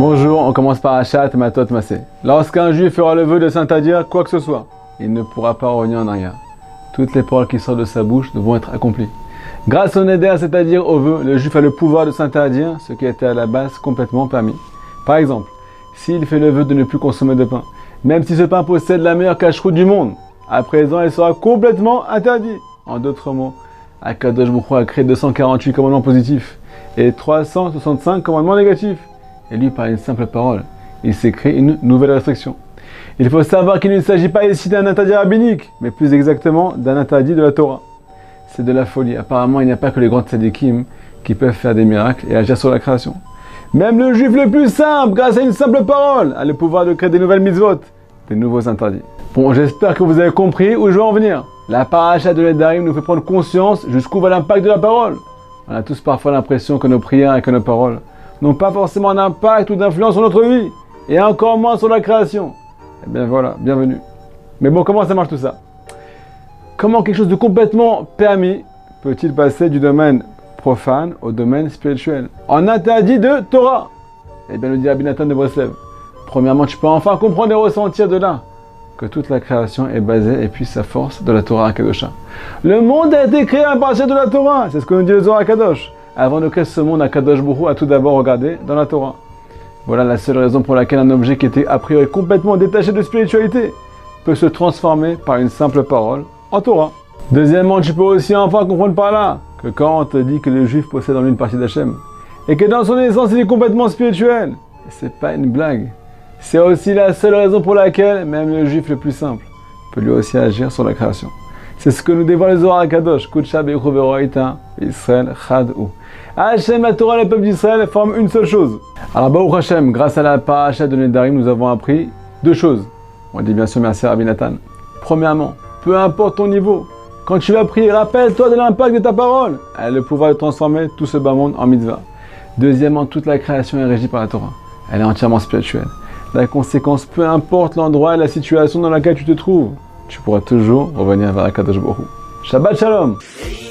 Bonjour, on commence par Achat, Matot, Massé. Lorsqu'un juif fera le vœu de s'interdire quoi que ce soit, il ne pourra pas revenir en arrière. Toutes les paroles qui sortent de sa bouche devront être accomplies. Grâce au Neder, c'est-à-dire au vœu, le juif a le pouvoir de s'interdire ce qui était à la base complètement permis. Par exemple, s'il fait le vœu de ne plus consommer de pain, même si ce pain possède la meilleure cache-croûte du monde, à présent il sera complètement interdit. En d'autres mots, Akadosh Baruch Hu a créé 248 commandements positifs et 365 commandements négatifs. Et lui, par une simple parole, il s'est créé une nouvelle restriction. Il faut savoir qu'il ne s'agit pas ici d'un interdit rabbinique, mais plus exactement d'un interdit de la Torah. C'est de la folie. Apparemment, il n'y a pas que les grands tzadikim qui peuvent faire des miracles et agir sur la création. Même le juif le plus simple, grâce à une simple parole, a le pouvoir de créer des nouvelles mitzvot, des nouveaux interdits. Bon, j'espère que vous avez compris où je veux en venir. La paracha de l'Edarim nous fait prendre conscience jusqu'où va l'impact de la parole. On a tous parfois l'impression que nos prières et que nos paroles n'ont pas forcément d'impact ou d'influence sur notre vie, et encore moins sur la création. Eh bien voilà, bienvenue. Mais bon, comment ça marche tout ça? Comment quelque chose de complètement permis peut-il passer du domaine profane au domaine spirituel, en interdit de Torah? Eh bien, le dit Rabbi Nathan de Breslev. Premièrement, tu peux enfin comprendre et ressentir de là que toute la création est basée et puis sa force de la Torah Akadosha. Le monde a été créé à partir de la Torah, c'est ce que nous dit le Zohar Akadosh. Avant de créer ce monde, Akadosh Baruch Hu a tout d'abord regardé dans la Torah. Voilà la seule raison pour laquelle un objet qui était a priori complètement détaché de spiritualité peut se transformer par une simple parole en Torah. Deuxièmement, tu peux aussi enfin comprendre par là que quand on te dit que le juif possède en lui une partie d'Hachem et que dans son essence il est complètement spirituel, c'est pas une blague. C'est aussi la seule raison pour laquelle même le juif le plus simple peut lui aussi agir sur la création. C'est ce que nous dévoile le Zohar Akadosh, Kudsha Beichu Veroraita, Israël Chad Hu. Hachem, la Torah et le peuple d'Israël forment une seule chose. Alors Baruch Hashem, grâce à la paracha de Nedarim, nous avons appris deux choses. On dit bien sûr merci à Rabbi Nathan. Premièrement, peu importe ton niveau, quand tu vas prier, rappelle-toi de l'impact de ta parole. Elle a le pouvoir de transformer tout ce bas monde en mitzvah. Deuxièmement, toute la création est régie par la Torah. Elle est entièrement spirituelle. La conséquence, peu importe l'endroit et la situation dans laquelle tu te trouves, tu pourras toujours revenir vers Akadosh Baruch Hu. Shabbat Shalom. Hey,